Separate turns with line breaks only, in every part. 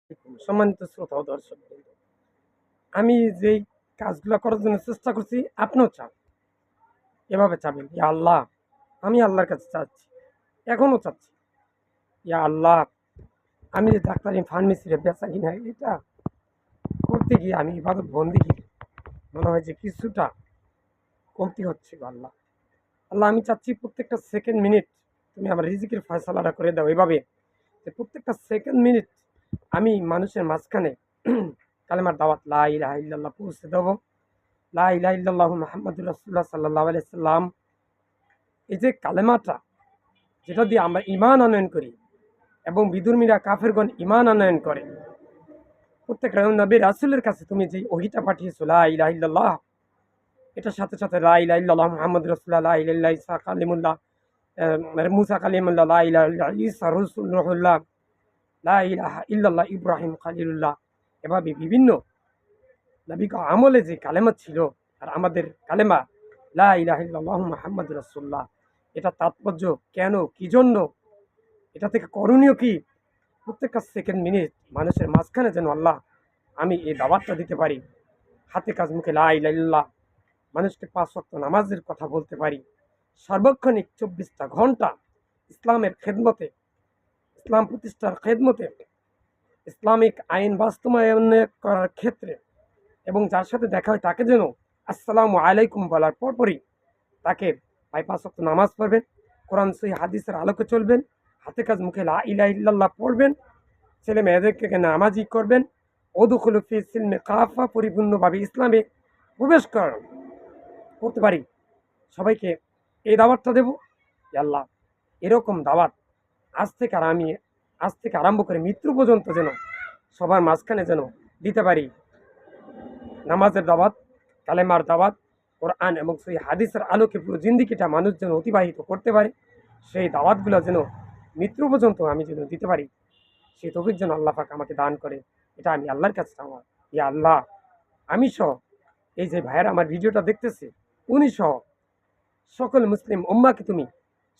সম্মানিত শ্রোতা ও দর্শকবৃন্দ, আমি যেই কাজগুলো করার জন্য চেষ্টা করছি আপনিও চান, এভাবে চাবেন। ইয়া আল্লাহ, আমি আল্লাহর কাছে চাচ্ছি, এখনো চাচ্ছি। ইয়া আল্লাহ, আমি যে ডাক্তারি ফার্মেসিতে বেচা কিনা এটা করতে গিয়ে আমি ইবাদত বন্দিগি মনে হয় যে কিছুটা কমতি হচ্ছে গো আল্লাহ। আল্লাহ, আমি চাচ্ছি প্রত্যেকটা সেকেন্ড মিনিট তুমি আমার রিজিকের ফয়সালাটা করে দাও এভাবে যে প্রত্যেকটা সেকেন্ড মিনিট আমি মানুষের মাঝখানে কালেমার দাওয়াত লা ইলাহা ইল্লাল্লাহ পৌঁছে দেবো। লা ইলাহা ইল্লাল্লাহু মুহাম্মাদুর রাসূলুল্লাহ সাল্লাল্লাহু আলাইহি সাল্লাম, এই যে কালেমাটা, যেটা দিয়ে আমরা ঈমান আনয়ন করি এবং বিধর্মীরা কাফেরগণ ঈমান আনয়ন করে, প্রত্যেক নবী রাসূলের কাছে তুমি যে ওহীটা পাঠিয়েছো লা ইলাহা ইল্লাল্লাহ, এটার সাথে সাথে লা ইলাহা ইল্লাল্লাহ মুহাম্মাদুর রাসূলুল্লাহ, লা ইলাহা ইল্লাল্লাহ ঈসা কালিমুল্লাহ, মুসা কালিমুল্লাহ, লা ইলাহা ইল্লাল্লাহ ঈসা রাসূলুল্লাহ, লা ইলাহা ইল্লাল্লাহ ইব্রাহিম খলিলুল্লাহ, এভাবে বিভিন্ন নবী আমলে যে কালেমা ছিল আর আমাদের কালেমা লা ইলাহা ইল্লাল্লাহু মুহাম্মাদুর রাসূলুল্লাহ, এটা তাৎপর্য কেন, কি জন্য, এটা থেকে করণীয় কি, প্রত্যেকটা সেকেন্ড মিনিট মানুষের মাঝখানে যেন আল্লাহ আমি এই দাওয়াতটা দিতে পারি। হাতে কাজ মুখে লা ইলাহা ইল্লাল্লাহ, মানুষকে 5 ওয়াক্ত নামাজের কথা বলতে পারি। সার্বক্ষণিক 24টা ঘন্টা ইসলামের খেদমতে, ইসলাম প্রতিষ্ঠার খেদমতে, ইসলামিক আইন বাস্তবায়ন করার ক্ষেত্রে, এবং যার সাথে দেখা হয় তাকে যেন আসসালামু আলাইকুম বলার পরপরই তাকে 5 ওয়াক্ত নামাজ পড়বেন, কোরআন সহিহ হাদিসের আলোকে চলবেন, হাতে কাজ মুখে লা ইলাহা ইল্লাল্লাহ পড়বেন, ছেলে মেয়েদেরকে নামাজি করবেন। উদখুলু ফি সিলমি কাফা, পরিপূর্ণভাবে ইসলামে প্রবেশ করতে পারি। সবাইকে এই দাওয়াতটা দেব। আল্লাহ, এরকম দাওয়াত আজ থেকে আরম্ভ করে মৃত্যু পর্যন্ত যেন সবার মাঝখানে যেন দিতে পারি। নামাজের দাওয়াত, কালেমার দাওয়াত, কোরআন এবং সেই হাদিসের আলোকে পুরো জিন্দিগিটা মানুষ যেন অতিবাহিত করতে পারে, সেই দাওয়াতগুলো যেন মৃত্যু পর্যন্ত আমি যেন দিতে পারি, সেই তৌফিক যেন আল্লাহ পাক আমাকে দান করে। এটা আমি আল্লাহর কাছে চাওয়া। ইয়া আল্লাহ, আমি সহ এই যে ভাইয়েরা আমার ভিডিওটা দেখতেছে, উনি সহ সকল মুসলিম উম্মাকে তুমি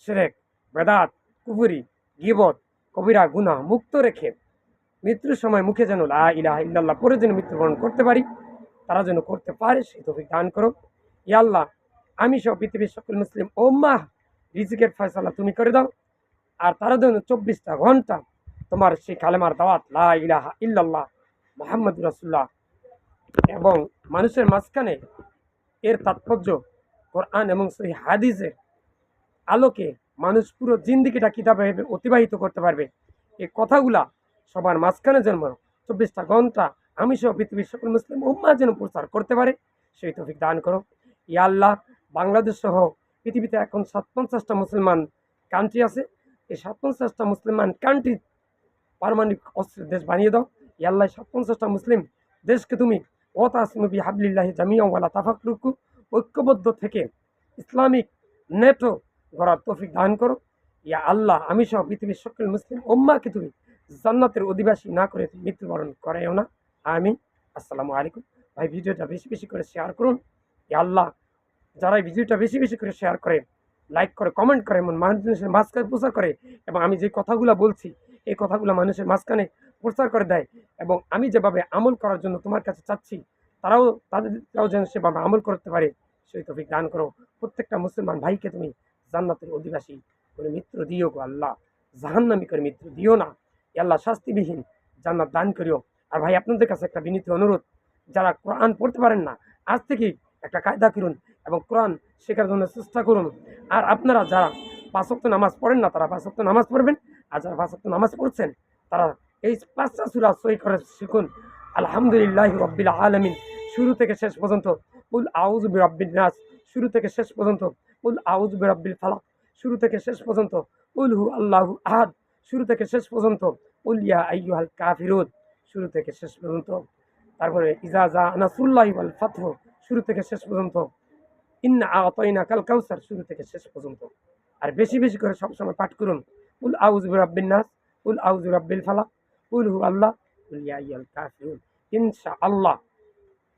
শিরক, বেদাত, কুফরি, গীবত, কবিরা গুনাহ মুক্ত রেখে মৃত্যুর সময় মুখে যেন লা ইলাহা ইল্লাল্লাহ পড়ে যেন মৃত্যুবরণ করতে পারি, তারা যেন করতে পারে সেই তৌফিক দান করো। ইয়া আল্লাহ, আমি সহ পৃথিবীর সকল মুসলিম উম্মাহ রিজিকের ফয়সালা তুমি করে দাও, আর তারা যেন 24টা ঘন্টা তোমার সেই কালেমার দাওয়াত লা ইলাহা ইল্লাল্লাহ মুহাম্মাদুর রাসূলুল্লাহ এবং মানুষের মাঝখানে এর তাৎপর্য কোরআন এবং সেই হাদিসের আলোকে মানুষ পুরো জিন্দিগিটা কিভাবে অতিবাহিত করতে পারবে, এই কথাগুলা সবার মাঝখানে যেন 24টা ঘন্টা আমি সহ পৃথিবীর সকল মুসলিম উম্মাহ যেন প্রচার করতে পারে, সেই তৌফিক দান করো। ইয়া আল্লাহ, বাংলাদেশ সহ পৃথিবীতে এখন 57টা মুসলমান কান্ট্রি আছে, এই 57টা মুসলমান কান্ট্রি পারমাণবিক অস্ত্রের দেশ বানিয়ে দাও। ইয়া আল্লাহ, 57টা মুসলিম দেশকে তুমি ওয়াতাসিমু বিহাবলিল্লাহি জামিআন ওয়ালা তাফাররাকু, ঐক্যবদ্ধ থেকে ইসলামিক নেটো গড়ার তৌফিক দান করো। ইয়া আল্লাহ, আমি সহ পৃথিবীর সকল মুসলিম উম্মাহকে তুমি জান্নাতের অধিবাসী না করে মৃত্যুবরণ করাইও না। আমিন। আসসালামু আলাইকুম। ভাই, ভিডিওটা বেশি বেশি করে শেয়ার করুন। ইয়া আল্লাহ, যারা এই ভিডিওটা বেশি বেশি করে শেয়ার করে, লাইক করে, কমেন্ট করে, এমন মানুষের মাঝখানে প্রচার করে, এবং আমি যে কথাগুলো বলছি এই কথাগুলো মানুষের মাঝখানে প্রচার করে দেয়, এবং আমি যেভাবে আমল করার জন্য তোমার কাছে চাচ্ছি তারাও যেন সেভাবে আমল করতে পারে, সেই তৌফিক দান করো। প্রত্যেকটা মুসলমান ভাইকে তুমি জান্নাতের অধিবাসী করে মৃত্যু দিও গো আল্লাহ, জাহান্নামী করে মৃত্যু দিও না। এ আল্লাহ, শাস্তিবিহীন জান্নাত দান করিও। আর ভাই, আপনাদের কাছে একটা বিনীত অনুরোধ, যারা কোরআন পড়তে পারেন না, আজ থেকেই একটা কায়দা করুন এবং কোরআন শেখার জন্য চেষ্টা করুন। আর আপনারা যারা 5 ওয়াক্ত নামাজ পড়েন না, তারা 5 ওয়াক্ত নামাজ পড়বেন। আর যারা 5 ওয়াক্ত নামাজ পড়ছেন, তারা এই 5টা সূরা সহি করে শিখুন। আলহামদুলিল্লাহি রাব্বিল আলামিন শুরু থেকে শেষ পর্যন্ত, কুল আউযু বিরাব্বিন নাস শুরু থেকে শেষ পর্যন্ত, কুল আউযু বিরাব্বিল ফালাক শুরু থেকে শেষ পর্যন্ত, কুল হু আল্লাহু আহাদ শুরু থেকে শেষ পর্যন্ত, কুল ইয়া আইয়ুহাল কাফিরুন শুরু থেকে শেষ পর্যন্ত, তারপরে ইজা জা নাসরুল্লাহি ওয়াল ফাতহ শুরু থেকে শেষ পর্যন্ত, ইন্না আ'তাইনাকাল কাউসার শুরু থেকে শেষ পর্যন্ত। আর বেশি বেশি করে সবসময় পাঠ করুন কুল আউযু বিরাব্বিন নাস, কুল আউযু বিরাব্বিল ফালাক, কুল হু আল্লাহ, কুল ইয়া আইয়ুহাল কাফিরুন। ইনশাআল্লাহ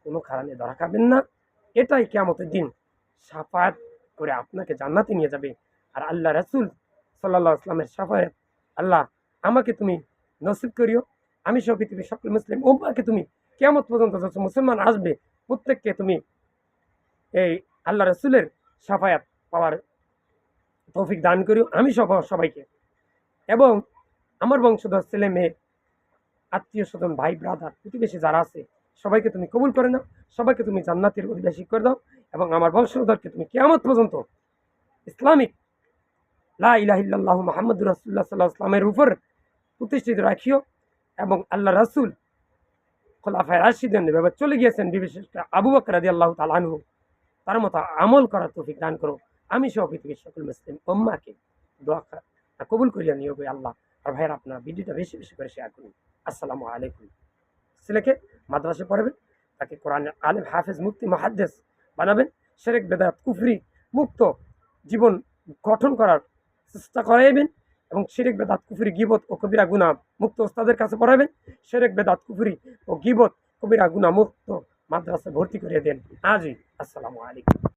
কোনো কারণে ধরা খাবেন না। এটাই কিয়ামতের দিন শাফায়াত করে আপনাকে জান্নাতে নিয়ে যাবে। আর আল্লাহ রাসূল সাল্লাল্লাহু আলাইহি ওয়াসাল্লামের শাফায়াত আল্লাহ আমাকে তুমি নসিব করিও। আমি সহ পৃথিবীর সকল মুসলিম উম্মাহকে তুমি কিয়ামত পর্যন্ত যত মুসলমান আসবে প্রত্যেককে তুমি এই আল্লাহ রসুলের সাফায়াত পাওয়ার তৌফিক দান করিও, আমি সবাইকে। এবং আমার বংশধর ছেলে মেয়ে, আত্মীয় স্বজন, ভাই ব্রাদার, প্রতিবেশী যারা আছে সবাইকে তুমি কবুল করে নাও, সবাইকে তুমি জান্নাতের অধিবাসী করে দাও। এবং আমার বংশধরকে তুমি কিয়ামত পর্যন্ত ইসলামিক লা ইলাহা ইল্লাল্লাহু মুহাম্মাদুর রাসূলুল্লাহ সাল্লাল্লাহু আলাইহি ওয়াসাল্লামের উপর প্রতিষ্ঠিত রাখিও। এবং আল্লাহ রাসূল খোলাফায়ে রাশিদিন যেভাবে চলে গিয়েছেন, বিশেষ করে আবু বকর রাদিয়াল্লাহু তাআলা আনহু, তার মতো আমল করার তৌফিক দান করো। আমি সহ পৃথিবীর সকল মুসলিম উম্মাহকে দোয়া কবুল করিয়া নিও গো আল্লাহ। আর ভাইয়ের আপনার ভিডিওটা বেশি বেশি করে শেয়ার করুন। আসসালামু আলাইকুম। ছেলেকে মাদ্রাসায় পড়াবেন, তাকে কোরআনের আলেম, হাফেজ, মুফতি, মুহাদ্দিস বানাবেন, শিরক বেদাত কুফরি মুক্ত জীবন গঠন করার চেষ্টা করাইবেন। এবং শিরক বেদাত কুফরি গীবত ও কবিরা গুনাহ মুক্ত ওস্তাদের কাছে পড়াবেন। শিরক বেদাত কুফরি ও গীবত কবিরা গুনাহ মুক্ত মাদ্রাসায় ভর্তি করে দেন আজই। আসসালামু আলাইকুম।